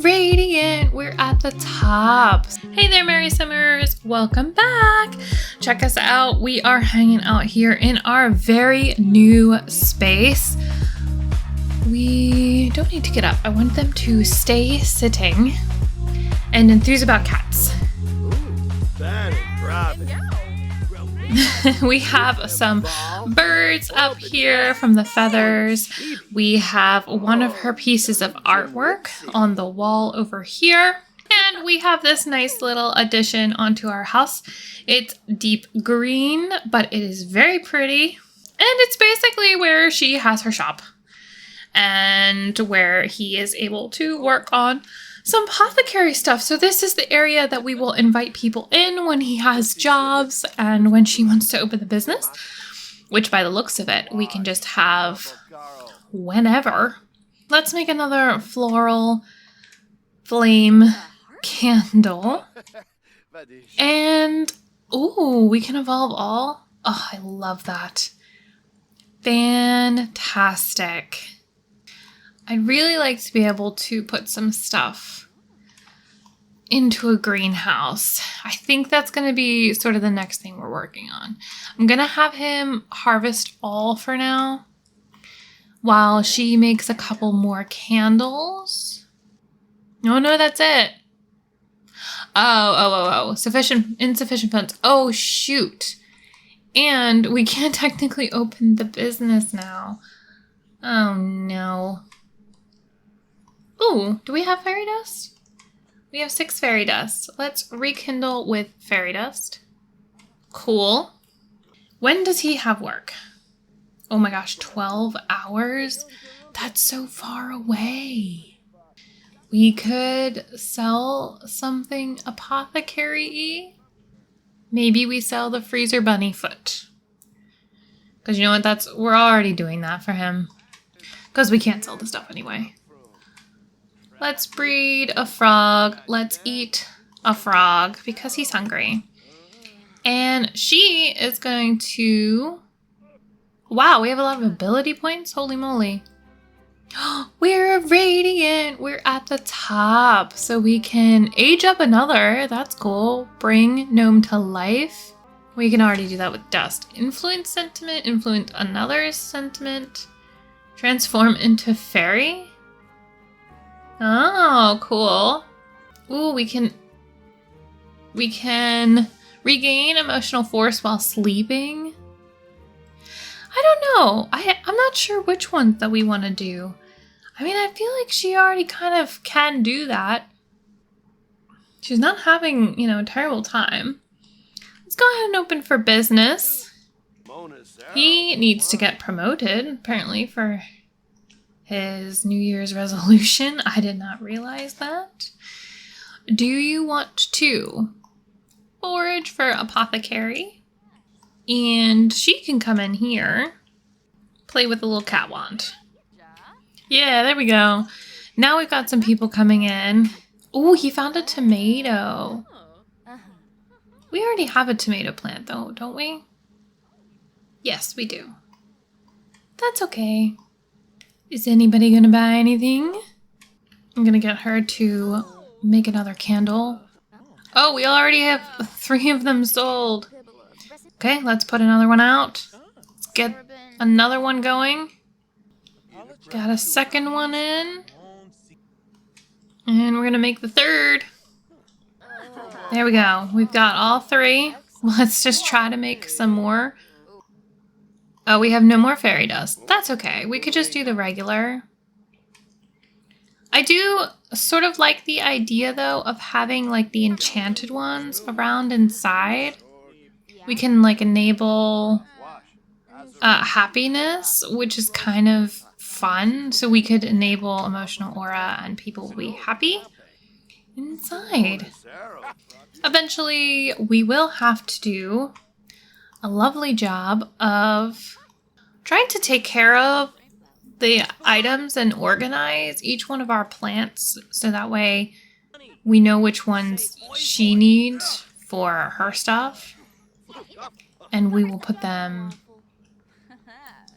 radiant. We're at the top. Hey there, Merry Summers. Welcome back. Check us out. We are hanging out here in our very new space. We don't need to get up. I want them to stay sitting and enthuse about cats. We have some birds up here from the feathers. We have one of her pieces of artwork on the wall over here. And we have this nice little addition onto our house. It's deep green, but it is very pretty. And it's basically where she has her shop and where he is able to work on some apothecary stuff. So this is the area that we will invite people in when he has jobs and when she wants to open the business, which by the looks of it, we can just have whenever. Let's make another floral flame candle. And, ooh, we can evolve all. Oh, I love that. Fantastic. I'd really like to be able to put some stuff into a greenhouse. I think that's going to be sort of the next thing we're working on. I'm going to have him harvest all for now while she makes a couple more candles. Oh, no, that's it. Oh. Insufficient funds. Oh, shoot. And we can't technically open the business now. Oh, no. Ooh, do we have fairy dust? We have 6 fairy dust. Let's rekindle with fairy dust. Cool. When does he have work? Oh my gosh, 12 hours? That's so far away. We could sell something apothecary-y. Maybe we sell the freezer bunny foot. Because you know what, we're already doing that for him. Because we can't sell the stuff anyway. Let's breed a frog. Let's eat a frog because he's hungry. And she is going to... Wow, we have a lot of ability points. Holy moly. We're radiant. We're at the top. So we can age up another. That's cool. Bring gnome to life. We can already do that with dust. Influence sentiment. Influence another's sentiment. Transform into fairy. Oh, cool. Ooh, we can regain emotional force while sleeping. I don't know. I'm not sure which ones that we want to do. I mean, I feel like she already kind of can do that. She's not having, a terrible time. Let's go ahead and open for business. He needs to get promoted, apparently, for his New Year's resolution. I did not realize that. Do you want to forage for apothecary? And she can come in here. Play with the little cat wand. Yeah, there we go. Now we've got some people coming in. Oh, he found a tomato. We already have a tomato plant though, don't we? Yes, we do. That's okay. Is anybody gonna buy anything? I'm gonna get her to make another candle. Oh, we already have 3 of them sold. Okay, let's put another one out. Let's get another one going. Got a second one in. And we're gonna make the 3rd. There we go. We've got all 3. Let's just try to make some more. Oh, we have no more fairy dust. That's okay. We could just do the regular. I do sort of like the idea, though, of having, like, the enchanted ones around inside. We can, like, enable happiness, which is kind of fun. So we could enable emotional aura and people will be happy inside. Eventually, we will have to do a lovely job of trying to take care of the items and organize each one of our plants so that way we know which ones she needs for her stuff and we will put them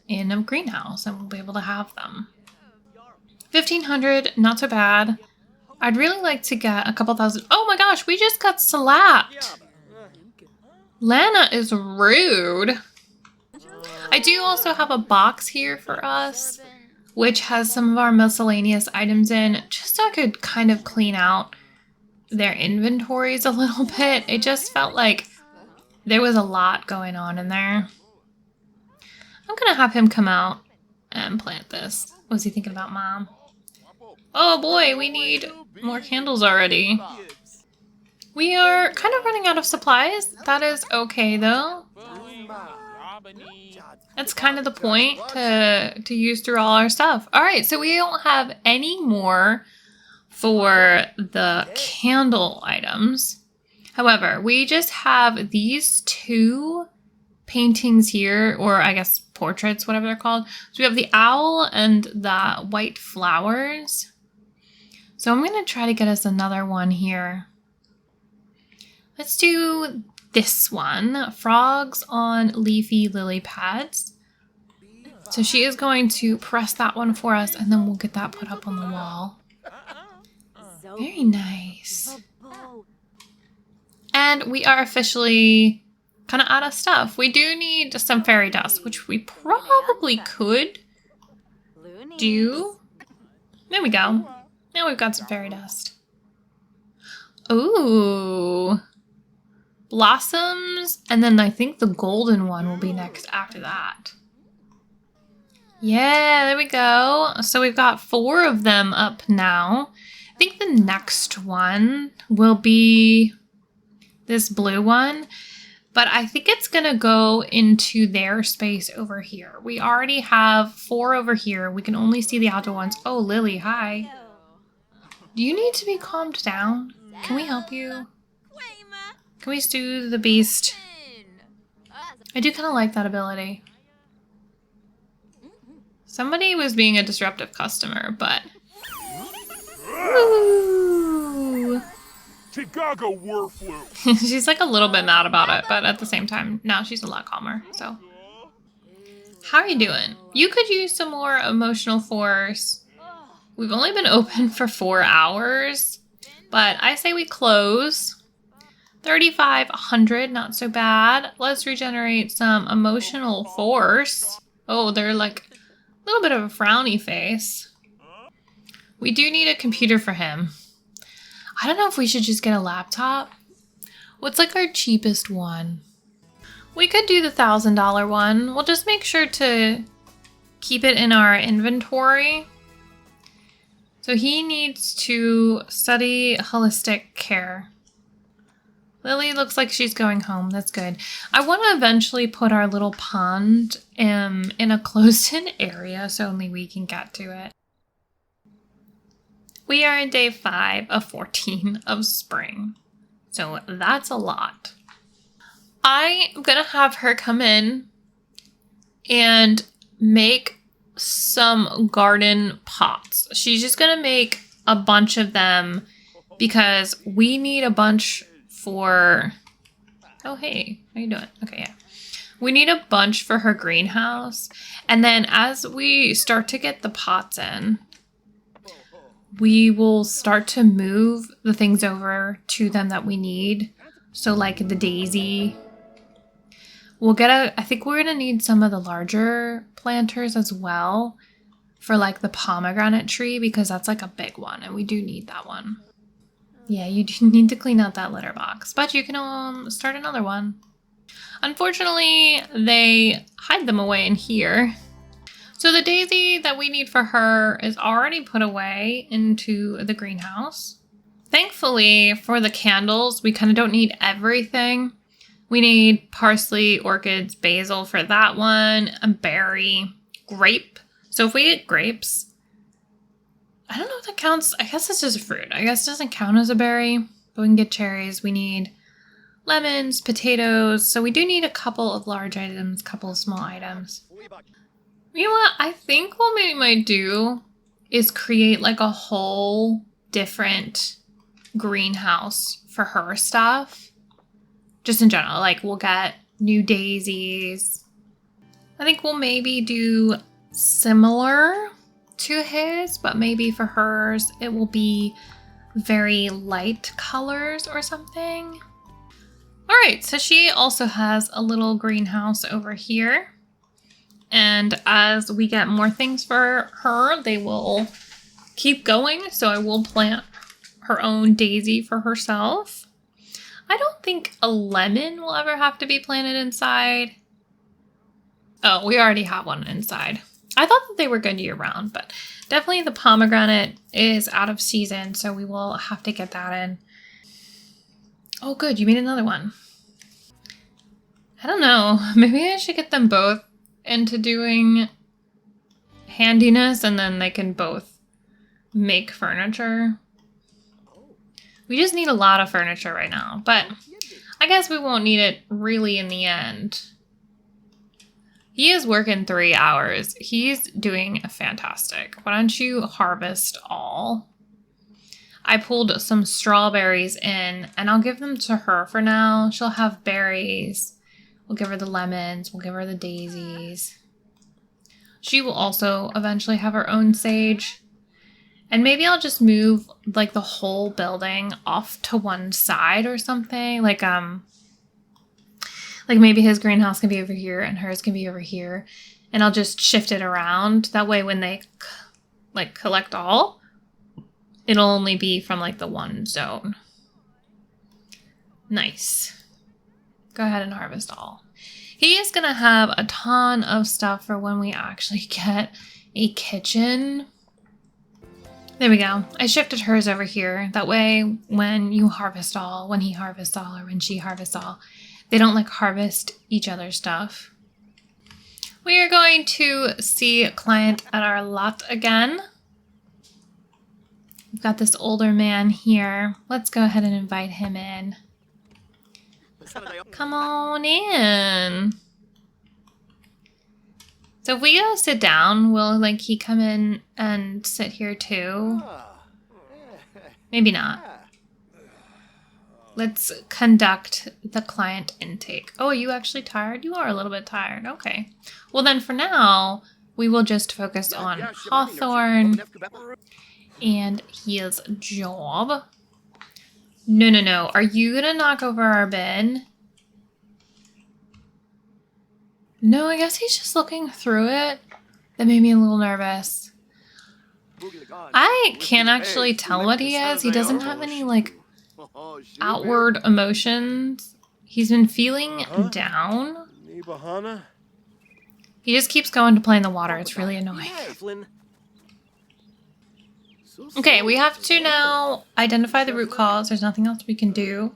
in a greenhouse and we'll be able to have them. 1,500, not so bad. I'd really like to get a couple thousand. Oh my gosh, we just got slapped. Lana is rude. I do also have a box here for us, which has some of our miscellaneous items in, just so I could kind of clean out their inventories a little bit. It just felt like there was a lot going on in there. I'm gonna have him come out and plant this. Was he thinking about Mom? Oh boy, we need more candles already. We are kind of running out of supplies. That is okay though. That's kind of the point, to use through all our stuff. All right, so we don't have any more for the candle items. However, we just have these two paintings here, or I guess portraits, whatever they're called. So we have the owl and the white flowers. So I'm going to try to get us another one here. Let's do this one. Frogs on leafy lily pads. So she is going to press that one for us, and then we'll get that put up on the wall. Very nice. And we are officially kind of out of stuff. We do need some fairy dust, which we probably could do. There we go. Now we've got some fairy dust. Ooh. Blossoms, and then I think the golden one will be next after that. Yeah, there we go. So we've got 4 of them up now. I think the next one will be this blue one, but I think it's gonna go into their space over here. We already have 4 over here. We can only see the outdoor ones. Oh, Lily, hi. Do you need to be calmed down? Can we help you? Can we soothe the beast? I do kind of like that ability. Somebody was being a disruptive customer, but... Ooh. She's like a little bit mad about it, but at the same time, now she's a lot calmer, so... How are you doing? You could use some more emotional force. We've only been open for 4 hours, but I say we close. 3,500, not so bad. Let's regenerate some emotional force. Oh, they're like a little bit of a frowny face. We do need a computer for him. I don't know if we should just get a laptop. What's like our cheapest one? We could do the $1,000 one. We'll just make sure to keep it in our inventory. So he needs to study holistic care. Lily looks like she's going home. That's good. I want to eventually put our little pond in a closed-in area so only we can get to it. We are in day 5 of 14 of spring. So that's a lot. I'm going to have her come in and make some garden pots. She's just going to make a bunch of them because we need a bunch for... Oh, hey. How you doing? Okay, yeah. We need a bunch for her greenhouse. And then as we start to get the pots in, we will start to move the things over to them that we need. So like the daisy. We'll get I think we're going to need some of the larger planters as well for like the pomegranate tree because that's like a big one and we do need that one. Yeah, you do need to clean out that litter box, but you can start another one. Unfortunately, they hide them away in here. So the daisy that we need for her is already put away into the greenhouse. Thankfully, for the candles, we kind of don't need everything. We need parsley, orchids, basil for that one, a berry, grape. So if we get grapes, I don't know if that counts. I guess it's just a fruit. I guess it doesn't count as a berry, but we can get cherries. We need lemons, potatoes. So we do need a couple of large items, a couple of small items. You know what? I think what we might do is create like a whole different greenhouse for her stuff. Just in general, like we'll get new daisies. I think we'll maybe do similar to his, but maybe for hers, it will be very light colors or something. All right, so she also has a little greenhouse over here. And as we get more things for her, they will keep going. So I will plant her own daisy for herself. I don't think a lemon will ever have to be planted inside. Oh, we already have one inside. I thought that they were good year round, but definitely the pomegranate is out of season, so we will have to get that in. Oh, good. You made another one. I don't know. Maybe I should get them both into doing handiness and then they can both make furniture. We just need a lot of furniture right now, but I guess we won't need it really in the end. He is working 3 hours. He's doing fantastic. Why don't you harvest all? I pulled some strawberries in and I'll give them to her for now. She'll have berries. We'll give her the lemons. We'll give her the daisies. She will also eventually have her own sage. And maybe I'll just move like the whole building off to one side or something. Like maybe his greenhouse can be over here and hers can be over here. And I'll just shift it around. That way when they like collect all, it'll only be from like the one zone. Nice. Go ahead and harvest all. He is going to have a ton of stuff for when we actually get a kitchen. There we go. I shifted hers over here. That way when you harvest all, when he harvests all, or when she harvests all, they don't like harvest each other's stuff. We are going to see a client at our lot again. We've got this older man here. Let's go ahead and invite him in. Come on in. So if we go sit down, will like he come in and sit here too? Maybe not. Let's conduct the client intake. Oh, are you actually tired? You are a little bit tired. Okay. Well then for now, we will just focus on Hawthorne and his job. No. Are you gonna knock over our bin? No, I guess he's just looking through it. That made me a little nervous. I can't actually tell what he is. He doesn't have any, like, outward emotions. He's been feeling down. He just keeps going to play in the water. It's really annoying. Okay, we have to now identify the root cause. There's nothing else we can do.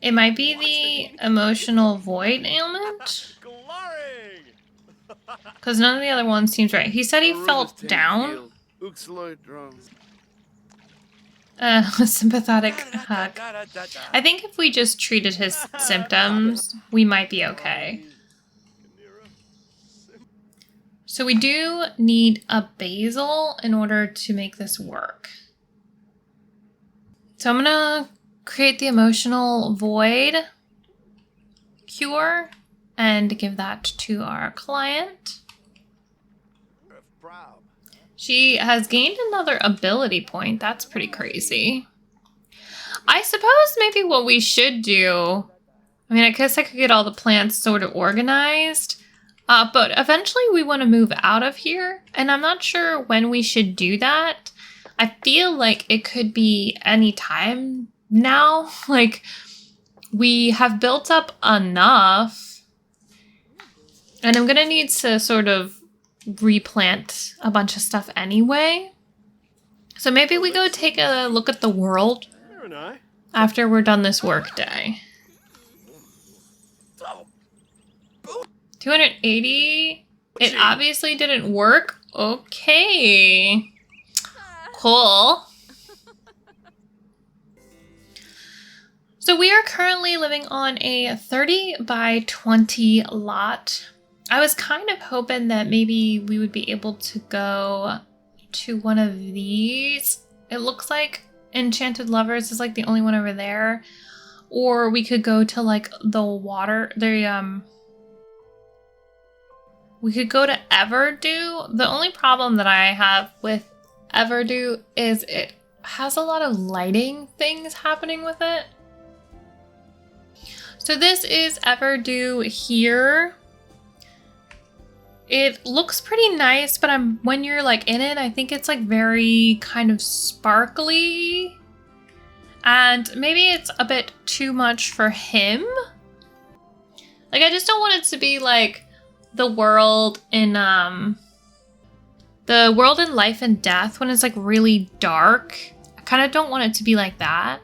It might be the emotional void ailment. Because none of the other ones seems right. He said he felt down. A sympathetic hug. I think if we just treated his symptoms, we might be okay. So we do need a basil in order to make this work. So I'm gonna create the emotional void cure and give that to our client. She has gained another ability point. That's pretty crazy. I suppose maybe what we should do, I mean, I guess I could get all the plants sort of organized, but eventually we want to move out of here, and I'm not sure when we should do that. I feel like it could be any time now. Like, we have built up enough, and I'm gonna need to sort of replant a bunch of stuff anyway. So maybe we go take a look at the world after we're done this work day. 280? It obviously didn't work. Okay. Cool. So we are currently living on a 30 by 20 lot. I was kind of hoping that maybe we would be able to go to one of these. It looks like Enchanted Lovers is like the only one over there. Or we could go to like the water, we could go to Everdew. The only problem that I have with Everdew is it has a lot of lighting things happening with it. So this is Everdue here. It looks pretty nice, but when you're like in it, I think it's like very kind of sparkly. And maybe it's a bit too much for him. Like, I just don't want it to be like the world in Life and Death when it's like really dark. I kind of don't want it to be like that.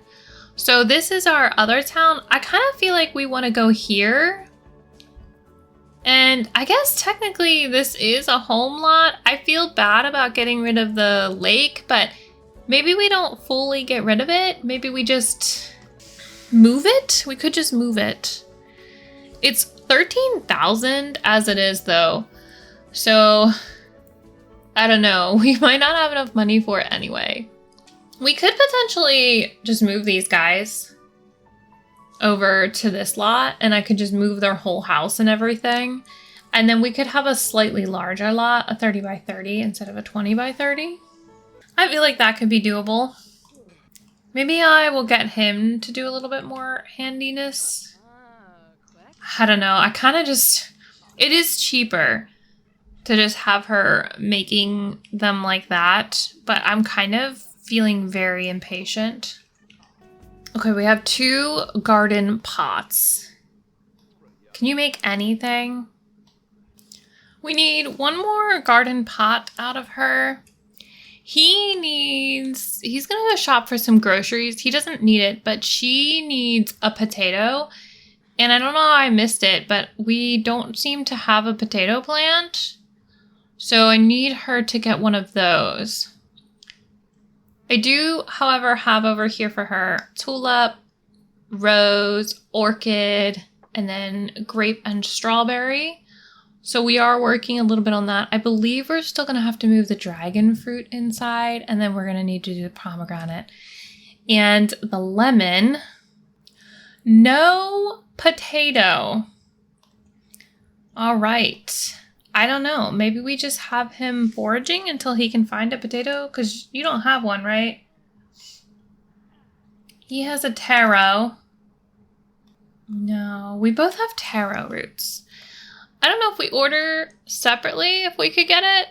So this is our other town. I kind of feel like we want to go here. And I guess technically this is a home lot. I feel bad about getting rid of the lake, but maybe we don't fully get rid of it. Maybe we just move it. We could just move it. It's 13,000 as it is though. So I don't know. We might not have enough money for it anyway. We could potentially just move these guys over to this lot and I could just move their whole house and everything. And then we could have a slightly larger lot, a 30 by 30 instead of a 20 by 30. I feel like that could be doable. Maybe I will get him to do a little bit more handiness. I don't know. I kind of just, it is cheaper to just have her making them like that, but I'm kind of feeling very impatient. Okay, we have 2 garden pots. Can you make anything? We need 1 more garden pot out of her. He's gonna go shop for some groceries. He doesn't need it, but she needs a potato. And I don't know how I missed it, but we don't seem to have a potato plant. So I need her to get one of those. I do, however, have over here for her tulip, rose, orchid, and then grape and strawberry. So we are working a little bit on that. I believe we're still going to have to move the dragon fruit inside, and then we're going to need to do the pomegranate. And the lemon. No potato. All right. I don't know. Maybe we just have him foraging until he can find a potato? Because you don't have one, right? He has a taro. No, we both have taro roots. I don't know if we order separately, if we could get it.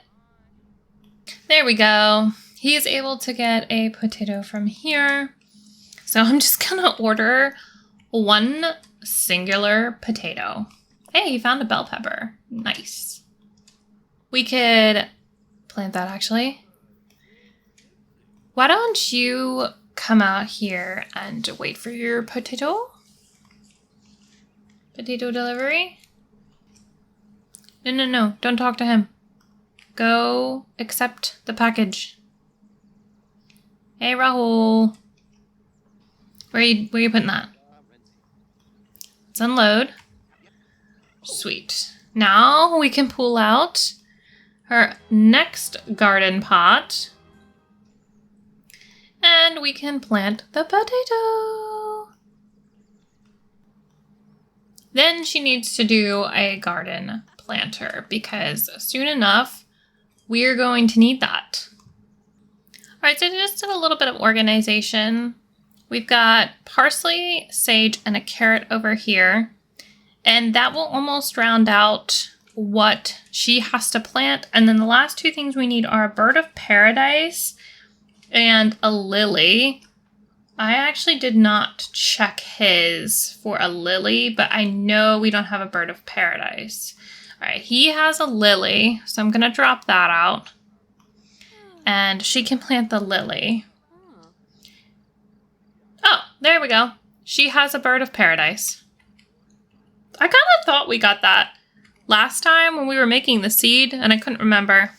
There we go. He is able to get a potato from here. So I'm just going to order 1 singular potato. Hey, he found a bell pepper. Nice. We could plant that actually. Why don't you come out here and wait for your potato? Potato delivery? No. Don't talk to him. Go accept the package. Hey, Rahul. Where are you putting that? Let's unload. Sweet. Now we can pull out her next garden pot. And we can plant the potato. Then she needs to do a garden planter because soon enough, we're going to need that. All right, so just did a little bit of organization. We've got parsley, sage, and a carrot over here. And that will almost round out what she has to plant. And then the last 2 things we need are a bird of paradise and a lily. I actually did not check his for a lily, but I know we don't have a bird of paradise. All right, he has a lily, so I'm gonna drop that out. And she can plant the lily. Oh, there we go. She has a bird of paradise. I kind of thought we got that last time when we were making the seed, and I couldn't remember.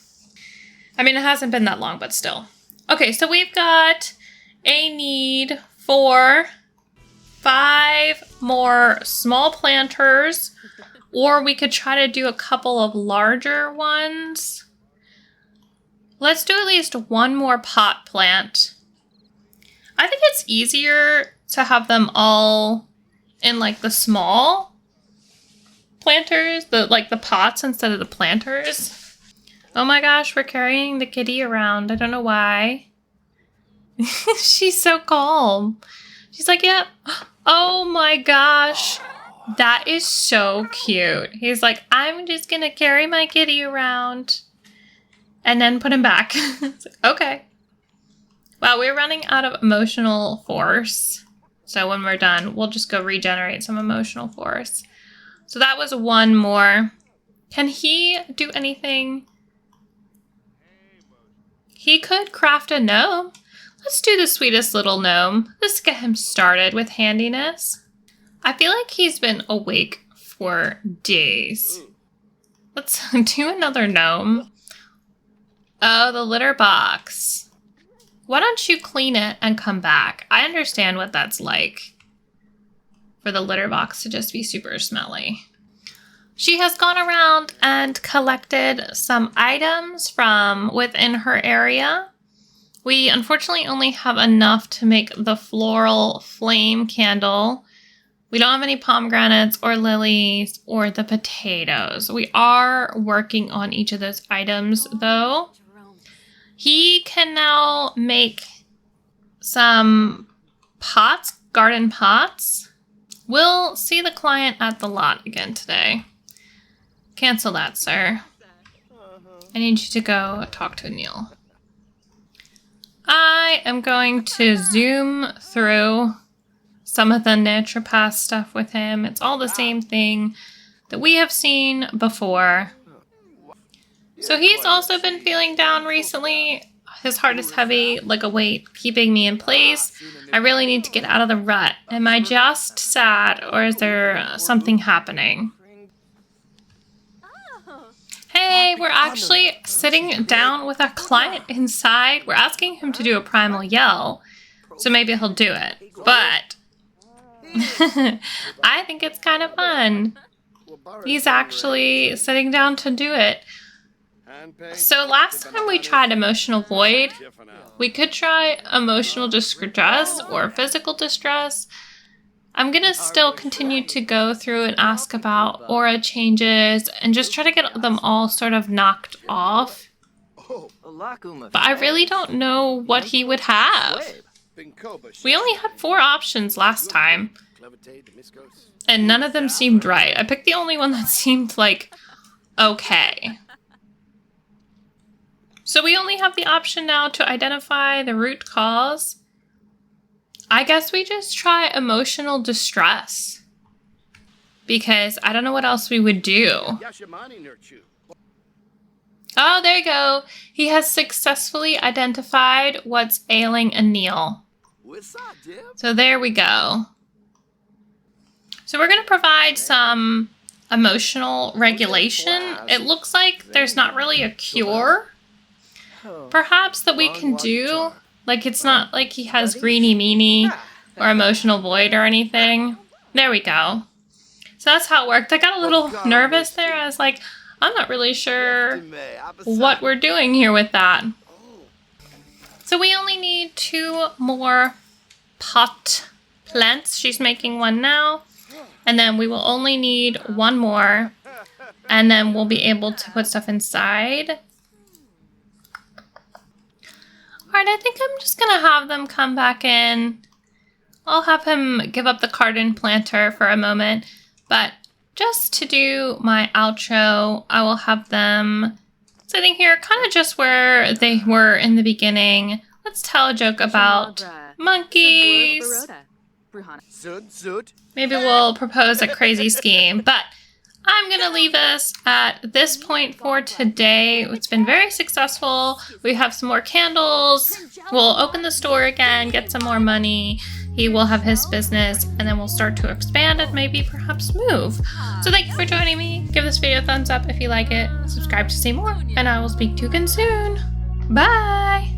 I mean, it hasn't been that long, but still. Okay, so we've got a need for 5 more small planters, or we could try to do a couple of larger ones. Let's do at least 1 more pot plant. I think it's easier to have them all in like the small planters, the pots instead of the planters. Oh my gosh, we're carrying the kitty around. I don't know why. She's so calm. She's like, yep. Oh my gosh. That is so cute. He's like, I'm just going to carry my kitty around and then put him back. It's like, okay. Well, we're running out of emotional force. So when we're done, we'll just go regenerate some emotional force. So that was one more. Can he do anything? He could craft a gnome. Let's do the sweetest little gnome. Let's get him started with handiness. I feel like he's been awake for days. Let's do another gnome. Oh, the litter box. Why don't you clean it and come back? I understand what that's like for the litter box to just be super smelly. She has gone around and collected some items from within her area. We unfortunately only have enough to make the floral flame candle. We don't have any pomegranates or lilies or the potatoes. We are working on each of those items though. He can now make some pots, garden pots. We'll see the client at the lot again today. Cancel that, sir. I need you to go talk to Neil. I am going to zoom through some of the naturopath stuff with him. It's all the same thing that we have seen before. So he's also been feeling down recently. His heart is heavy, like a weight, keeping me in place. I really need to get out of the rut. Am I just sad, or is there something happening? Hey, we're actually sitting down with a client inside. We're asking him to do a primal yell, so maybe he'll do it. But I think it's kind of fun. He's actually sitting down to do it. So last time we tried emotional void, we could try emotional distress or physical distress. I'm going to still continue to go through and ask about aura changes and just try to get them all sort of knocked off. But I really don't know what he would have. We only had 4 options last time, and none of them seemed right. I picked the only one that seemed like okay. So we only have the option now to identify the root cause. I guess we just try emotional distress, because I don't know what else we would do. Oh, there you go. He has successfully identified what's ailing Anil. So there we go. So we're going to provide some emotional regulation. It looks like there's not really a cure, perhaps, that we can do. Like, it's not like he has greeny meanie or emotional void or anything. There we go. So that's how it worked. I got a little nervous there. I was like, I'm not really sure what we're doing here with that. So we only need 2 more pot plants. She's making one now. And then we will only need 1 more. And then we'll be able to put stuff inside. Alright, I think I'm just going to have them come back in. I'll have him give up the garden planter for a moment. But just to do my outro, I will have them sitting here kind of just where they were in the beginning. Let's tell a joke about monkeys. Maybe we'll propose a crazy scheme. But I'm going to leave us at this point for today. It's been very successful. We have some more candles. We'll open the store again, get some more money. He will have his business, and then we'll start to expand and maybe perhaps move. So thank you for joining me. Give this video a thumbs up if you like it. Subscribe to see more, and I will speak to you again soon. Bye!